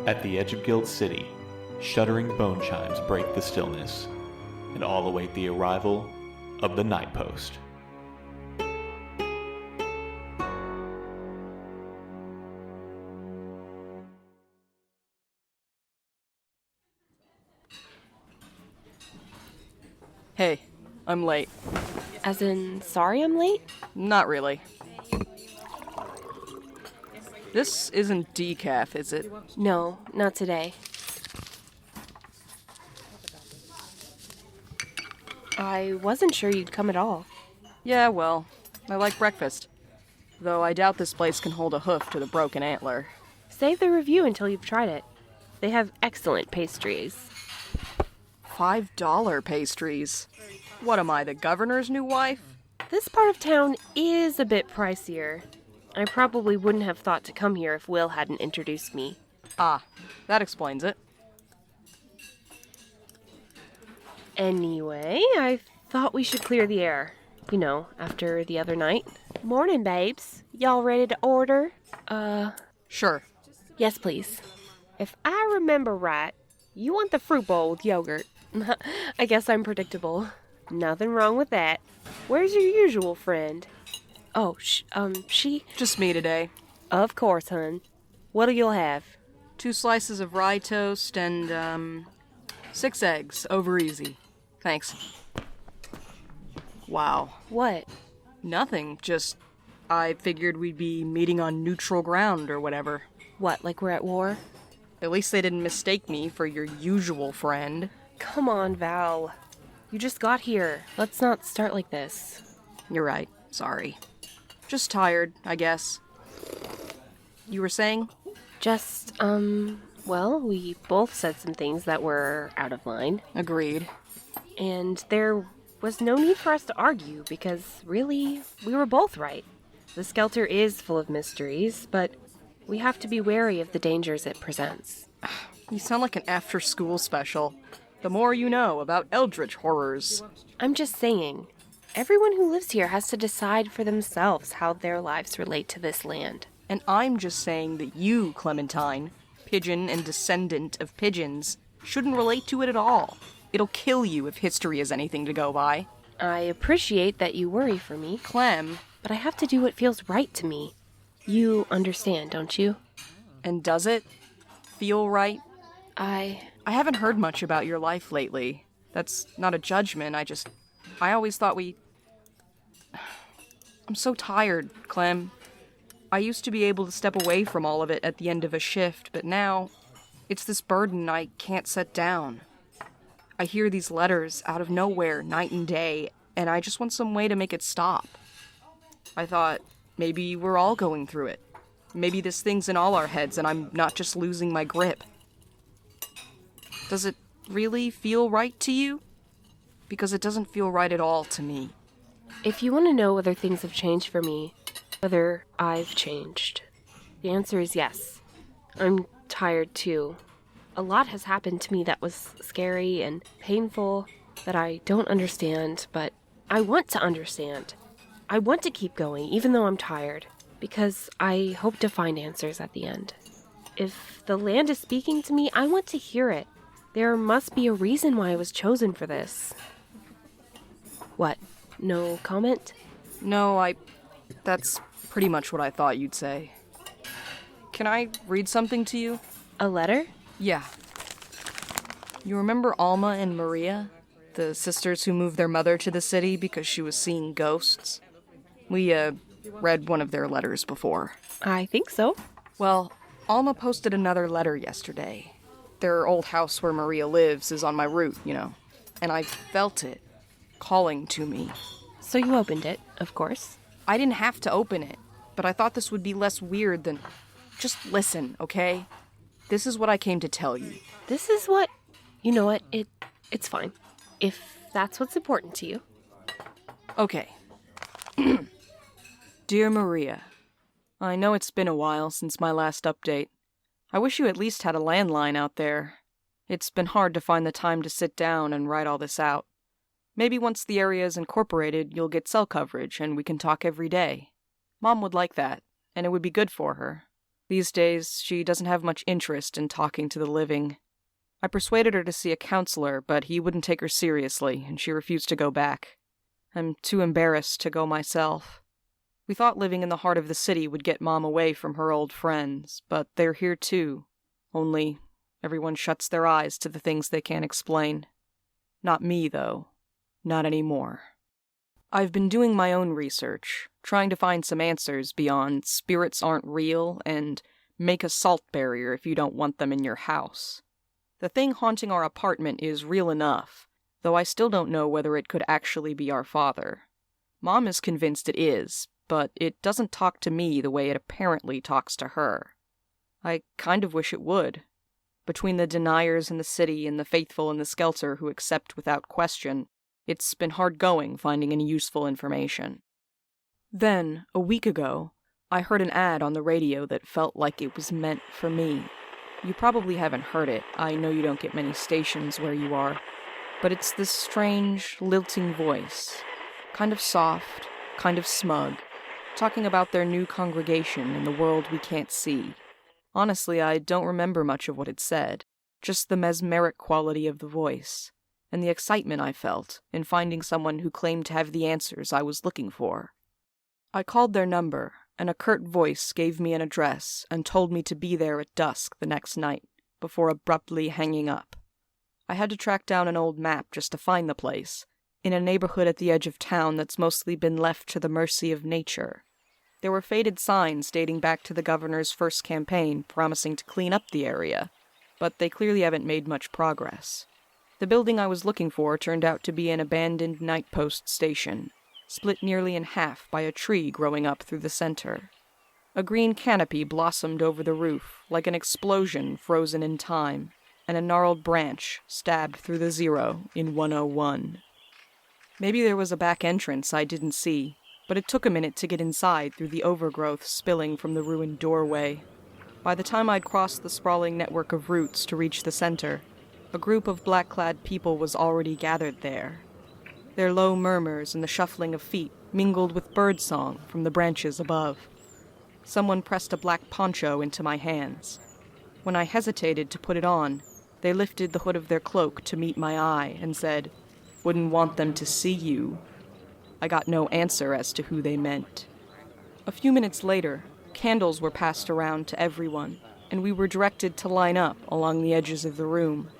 At the edge of Guild City, shuddering bone chimes break the stillness, and all await the arrival of the Night Post. Hey, I'm late. As in, sorry I'm late? Not really. This isn't decaf, is it? No, not today. I wasn't sure you'd come at all. Yeah, well, I like breakfast. Though I doubt this place can hold a hoof to the broken antler. Save the review until you've tried it. They have excellent pastries. $5 pastries. What am I, the governor's new wife? This part of town is a bit pricier. I probably wouldn't have thought to come here if Will hadn't introduced me. Ah, that explains it. Anyway, I thought we should clear the air. You know, after the other night. Morning, babes. Y'all ready to order? Sure. Yes, please. If I remember right, you want the fruit bowl with yogurt. I guess I'm predictable. Nothing wrong with that. Where's your usual friend? Oh, she... Just me today. Of course, hun. What'll you have? 2 slices of rye toast and, 6 eggs, over easy. Thanks. Wow. What? Nothing, just... I figured we'd be meeting on neutral ground or whatever. What, like we're at war? At least they didn't mistake me for your usual friend. Come on, Val. You just got here. Let's not start like this. You're right. Sorry. Just tired, I guess. You were saying? Just, well, we both said some things that were out of line. Agreed. And there was no need for us to argue, because, really, we were both right. The Skelter is full of mysteries, but we have to be wary of the dangers it presents. You sound like an after-school special. The more you know about eldritch horrors. I'm just saying, everyone who lives here has to decide for themselves how their lives relate to this land. And I'm just saying that you, Clementine, pigeon and descendant of pigeons, shouldn't relate to it at all. It'll kill you if history is anything to go by. I appreciate that you worry for me, Clem. But I have to do what feels right to me. You understand, don't you? And does it feel right? I haven't heard much about your life lately. That's not a judgment, I always thought I'm so tired, Clem. I used to be able to step away from all of it at the end of a shift, but now it's this burden I can't set down. I hear these letters out of nowhere, night and day, and I just want some way to make it stop. I thought, maybe we're all going through it. Maybe this thing's in all our heads and I'm not just losing my grip. Does it really feel right to you? Because it doesn't feel right at all to me. If you want to know whether things have changed for me, whether I've changed, the answer is yes. I'm tired too. A lot has happened to me that was scary and painful that I don't understand, but I want to understand. I want to keep going, even though I'm tired, because I hope to find answers at the end. If the land is speaking to me, I want to hear it. There must be a reason why I was chosen for this. What? No comment? No, that's pretty much what I thought you'd say. Can I read something to you? A letter? Yeah. You remember Alma and Maria? The sisters who moved their mother to the city because she was seeing ghosts? We, read one of their letters before. I think so. Well, Alma posted another letter yesterday. Their old house where Maria lives is on my route, you know. And I felt it, calling to me. So you opened it, of course. I didn't have to open it, but I thought this would be less weird than... Just listen, okay? This is what I came to tell you. This is what... You know what? It's fine. If that's what's important to you. Okay. Dear Maria, I know it's been a while since my last update. I wish you at least had a landline out there. It's been hard to find the time to sit down and write all this out. Maybe once the area is incorporated, you'll get cell coverage and we can talk every day. Mom would like that, and it would be good for her. These days, she doesn't have much interest in talking to the living. I persuaded her to see a counselor, but he wouldn't take her seriously, and she refused to go back. I'm too embarrassed to go myself. We thought living in the heart of the city would get Mom away from her old friends, but they're here too. Only, everyone shuts their eyes to the things they can't explain. Not me, though. Not anymore. I've been doing my own research, trying to find some answers beyond spirits aren't real and make a salt barrier if you don't want them in your house. The thing haunting our apartment is real enough, though I still don't know whether it could actually be our father. Mom is convinced it is, but it doesn't talk to me the way it apparently talks to her. I kind of wish it would. Between the deniers in the city and the faithful in the skelter who accept without question, it's been hard going finding any useful information. Then, a week ago, I heard an ad on the radio that felt like it was meant for me. You probably haven't heard it. I know you don't get many stations where you are. But it's this strange, lilting voice. Kind of soft, kind of smug, talking about their new congregation in the world we can't see. Honestly, I don't remember much of what it said. Just the mesmeric quality of the voice, and the excitement I felt in finding someone who claimed to have the answers I was looking for. I called their number, and a curt voice gave me an address and told me to be there at dusk the next night, before abruptly hanging up. I had to track down an old map just to find the place, in a neighborhood at the edge of town that's mostly been left to the mercy of nature. There were faded signs dating back to the governor's first campaign promising to clean up the area, but they clearly haven't made much progress. The building I was looking for turned out to be an abandoned night post station, split nearly in half by a tree growing up through the center. A green canopy blossomed over the roof, like an explosion frozen in time, and a gnarled branch stabbed through the zero in 101. Maybe there was a back entrance I didn't see, but it took a minute to get inside through the overgrowth spilling from the ruined doorway. By the time I'd crossed the sprawling network of roots to reach the center, a group of black-clad people was already gathered there. Their low murmurs and the shuffling of feet mingled with birdsong from the branches above. Someone pressed a black poncho into my hands. When I hesitated to put it on, they lifted the hood of their cloak to meet my eye and said, "Wouldn't want them to see you." I got no answer as to who they meant. A few minutes later, candles were passed around to everyone, and we were directed to line up along the edges of the room.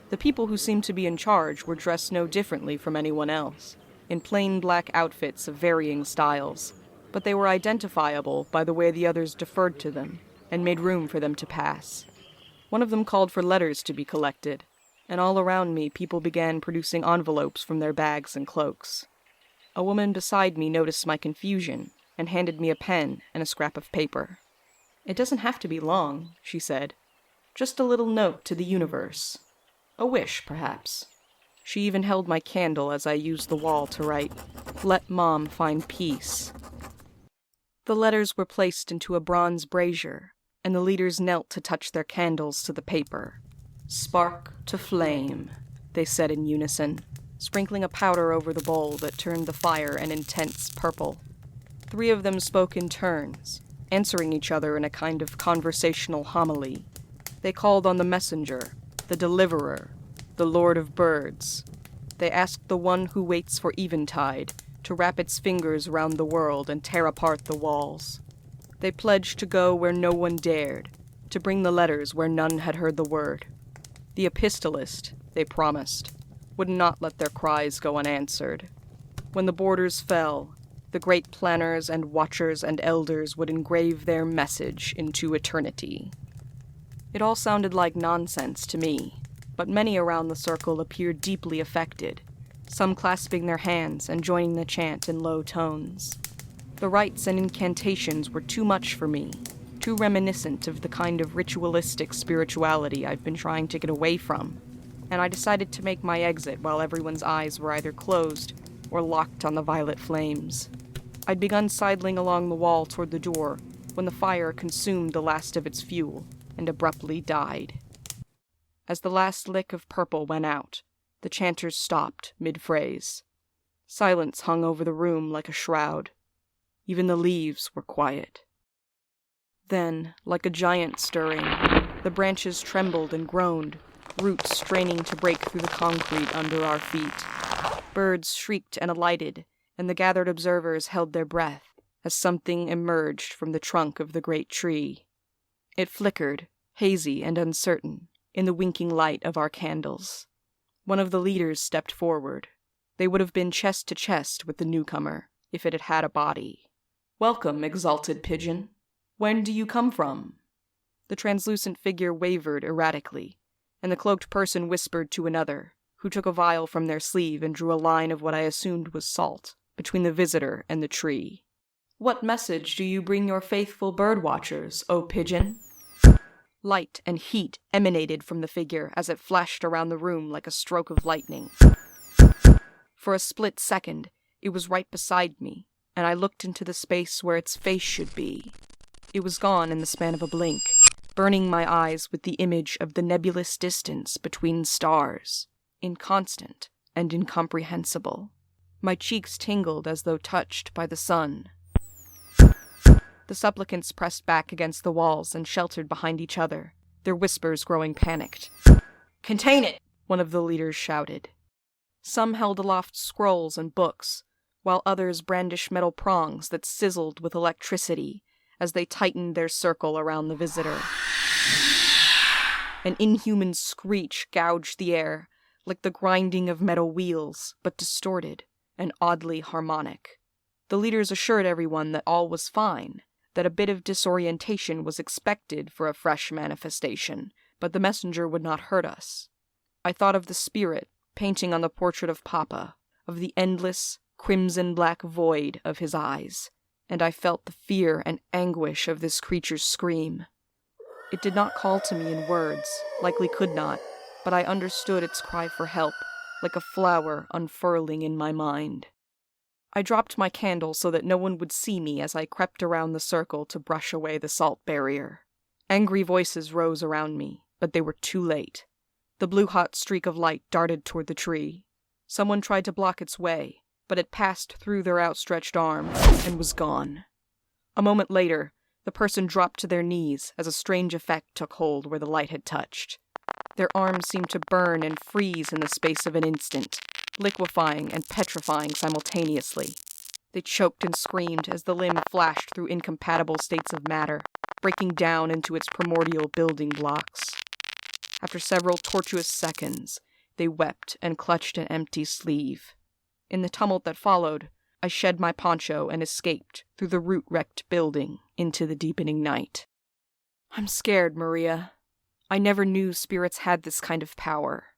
The people who seemed to be in charge were dressed no differently from anyone else, in plain black outfits of varying styles, but they were identifiable by the way the others deferred to them and made room for them to pass. One of them called for letters to be collected, and all around me people began producing envelopes from their bags and cloaks. A woman beside me noticed my confusion and handed me a pen and a scrap of paper. "It doesn't have to be long," she said. "Just a little note to the universe. A wish, perhaps." She even held my candle as I used the wall to write, "Let Mom find peace." The letters were placed into a bronze brazier, and the leaders knelt to touch their candles to the paper. "Spark to flame," they said in unison, sprinkling a powder over the bowl that turned the fire an intense purple. 3 of them spoke in turns, answering each other in a kind of conversational homily. They called on the messenger, the deliverer, the Lord of Birds. They asked the one who waits for eventide to wrap its fingers round the world and tear apart the walls. They pledged to go where no one dared, to bring the letters where none had heard the word. The epistolist, they promised, would not let their cries go unanswered. When the borders fell, the great planners and watchers and elders would engrave their message into eternity. It all sounded like nonsense to me, but many around the circle appeared deeply affected, some clasping their hands and joining the chant in low tones. The rites and incantations were too much for me, too reminiscent of the kind of ritualistic spirituality I've been trying to get away from, and I decided to make my exit while everyone's eyes were either closed or locked on the violet flames. I'd begun sidling along the wall toward the door when the fire consumed the last of its fuel and abruptly died. As the last lick of purple went out, the chanters stopped mid-phrase. Silence hung over the room like a shroud. Even the leaves were quiet. Then, like a giant stirring, the branches trembled and groaned, roots straining to break through the concrete under our feet. Birds shrieked and alighted, and the gathered observers held their breath as something emerged from the trunk of the great tree. It flickered, hazy and uncertain, in the winking light of our candles. One of the leaders stepped forward. They would have been chest to chest with the newcomer, if it had had a body. "Welcome, exalted pigeon. When do you come from?" The translucent figure wavered erratically, and the cloaked person whispered to another, who took a vial from their sleeve and drew a line of what I assumed was salt between the visitor and the tree. "What message do you bring your faithful birdwatchers, O pigeon?" Light and heat emanated from the figure as it flashed around the room like a stroke of lightning. For a split second, it was right beside me, and I looked into the space where its face should be. It was gone in the span of a blink, burning my eyes with the image of the nebulous distance between stars, inconstant and incomprehensible. My cheeks tingled as though touched by the sun. The supplicants pressed back against the walls and sheltered behind each other, their whispers growing panicked. "Contain it!" one of the leaders shouted. Some held aloft scrolls and books, while others brandished metal prongs that sizzled with electricity as they tightened their circle around the visitor. An inhuman screech gouged the air, like the grinding of metal wheels, but distorted and oddly harmonic. The leaders assured everyone that all was fine, that a bit of disorientation was expected for a fresh manifestation, but the messenger would not hurt us. I thought of the spirit painting on the portrait of Papa, of the endless, crimson-black void of his eyes, and I felt the fear and anguish of this creature's scream. It did not call to me in words, likely could not, but I understood its cry for help, like a flower unfurling in my mind. I dropped my candle so that no one would see me as I crept around the circle to brush away the salt barrier. Angry voices rose around me, but they were too late. The blue-hot streak of light darted toward the tree. Someone tried to block its way, but it passed through their outstretched arms and was gone. A moment later, the person dropped to their knees as a strange effect took hold where the light had touched. Their arms seemed to burn and freeze in the space of an instant, liquefying and petrifying simultaneously. They choked and screamed as the limb flashed through incompatible states of matter, breaking down into its primordial building blocks. After several tortuous seconds, they wept and clutched an empty sleeve. In the tumult that followed, I shed my poncho and escaped through the root-wrecked building into the deepening night. "I'm scared, Maria. I never knew spirits had this kind of power.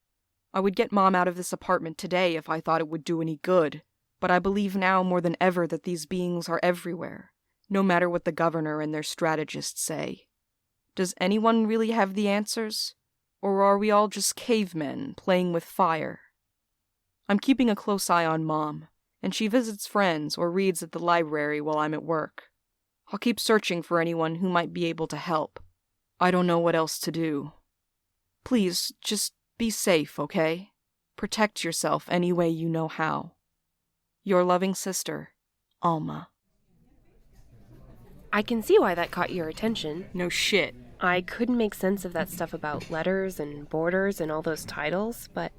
I would get Mom out of this apartment today if I thought it would do any good, but I believe now more than ever that these beings are everywhere, no matter what the governor and their strategists say. Does anyone really have the answers? Or are we all just cavemen playing with fire? I'm keeping a close eye on Mom, and she visits friends or reads at the library while I'm at work. I'll keep searching for anyone who might be able to help. I don't know what else to do. Please, just be safe, okay? Protect yourself any way you know how. Your loving sister, Alma." I can see why that caught your attention. No shit. I couldn't make sense of that stuff about letters and borders and all those titles, but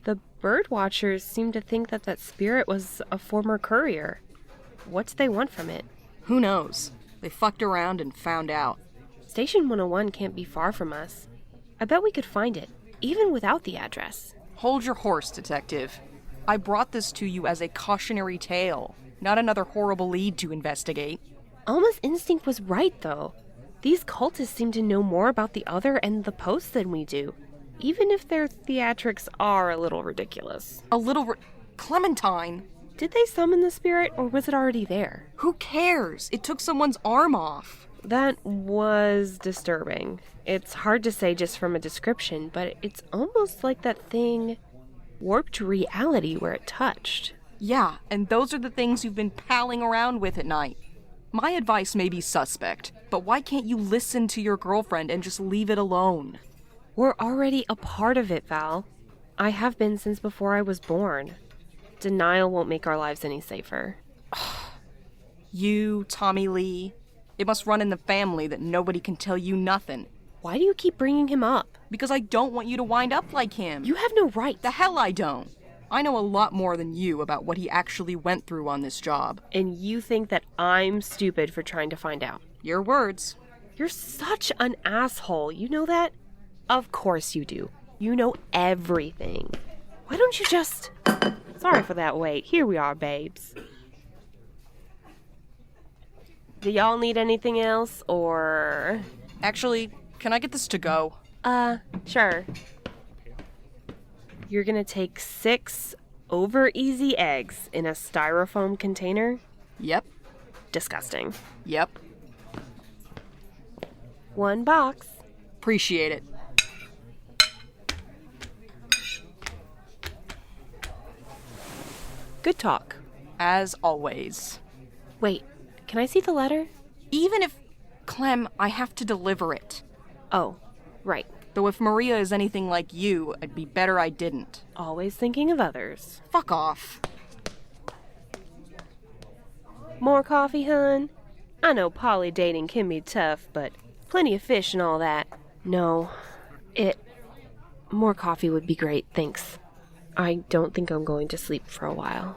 the Birdwatchers seem to think that that spirit was a former courier. What do they want from it? Who knows? They fucked around and found out. Station 101 can't be far from us. I bet we could find it, even without the address. Hold your horse, Detective. I brought this to you as a cautionary tale, not another horrible lead to investigate. Alma's instinct was right, though. These cultists seem to know more about the other and the post than we do, even if their theatrics are a little ridiculous. Clementine! Did they summon the spirit, or was it already there? Who cares? It took someone's arm off. That was disturbing. It's hard to say just from a description, but it's almost like that thing warped reality where it touched. Yeah, and those are the things you've been palling around with at night. My advice may be suspect, but why can't you listen to your girlfriend and just leave it alone? We're already a part of it, Val. I have been since before I was born. Denial won't make our lives any safer. You, Tommy Lee, It must run in the family that nobody can tell you nothing. Why do you keep bringing him up? Because I don't want you to wind up like him. You have no right. The hell I don't. I know a lot more than you about what he actually went through on this job. And you think that I'm stupid for trying to find out. Your words. You're such an asshole. You know that? Of course you do. You know everything. Why don't you just... Sorry for that wait. Here we are, babes. Do y'all need anything else, or... Actually, can I get this to go? Sure. You're gonna take 6 over-easy eggs in a styrofoam container? Yep. Disgusting. Yep. 1 box. Appreciate it. Good talk. As always. Wait, can I see the letter? Even if... Clem, I have to deliver it. Oh, right. Though if Maria is anything like you, it'd be better I didn't. Always thinking of others. Fuck off. More coffee, hun? I know poly dating can be tough, but plenty of fish and all that. No, more coffee would be great, thanks. I don't think I'm going to sleep for a while.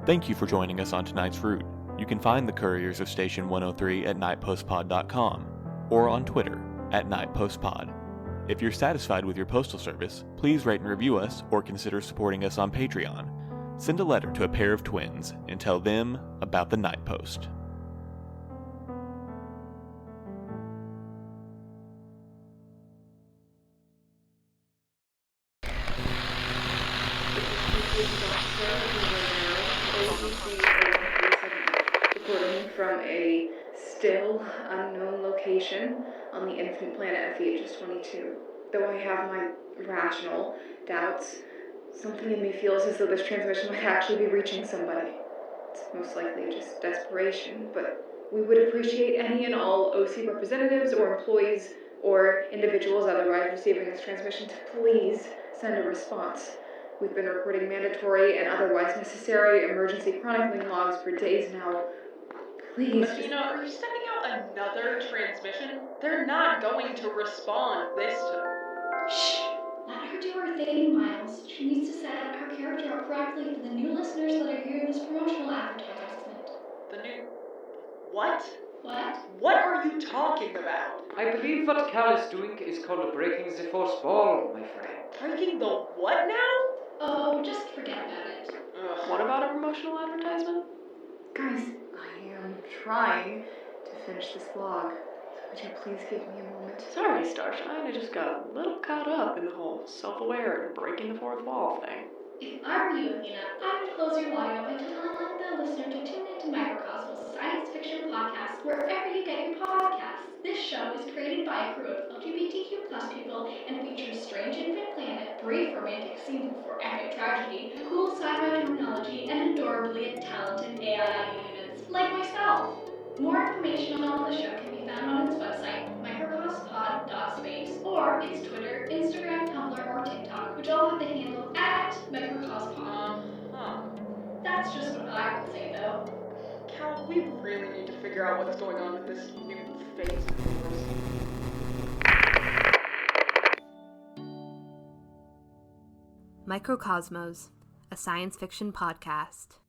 Thank you for joining us on tonight's route. You can find the Couriers of Station 103 at nightpostpod.com or on Twitter at nightpostpod. If you're satisfied with your postal service, please rate and review us or consider supporting us on Patreon. Send a letter to a pair of twins and tell them about the Night Post. Reporting from a still unknown location on the infant planet of VHS-22. Though I have my rational doubts, something in me feels as though this transmission might actually be reaching somebody. It's most likely just desperation, but we would appreciate any and all OC representatives or employees or individuals otherwise receiving this transmission to please send a response. We've been recording mandatory and otherwise necessary emergency chronicling logs for days now. Please. Athena, are you sending out another transmission? They're not going to respond this time. Shh! Let her do her thing, Miles. She needs to set up her character up correctly for the new listeners that are hearing this promotional advertisement. The new... What? What? What are you talking about? I believe what Cal is doing is called breaking the fourth wall, my friend. Breaking the what now? Oh, just forget about it. What about a promotional advertisement? Guys, I am trying to finish this log. Would you please give me a moment? Sorry, Starshine, I just got a little caught up in the whole self-aware and breaking the fourth wall thing. If I were you, Athena, I would close your log up and tell the listener to tune into Microcosmos, a science fiction podcast, wherever you get your podcasts. This show is created by a crew of LGBTQ+ people and features strange infant planet, brief romantic scenes before epic tragedy, cool sci-fi terminology, and adorably talented AI units, like myself. More information on the show can be found on its website, microcosmopod.space, or its Twitter, Instagram, Tumblr, or TikTok, which all have the handle @microcosmopod. That's just what I would say, though. Cal, we really need to figure out what's going on with this new phase of yours. Microcosmos, a science fiction podcast.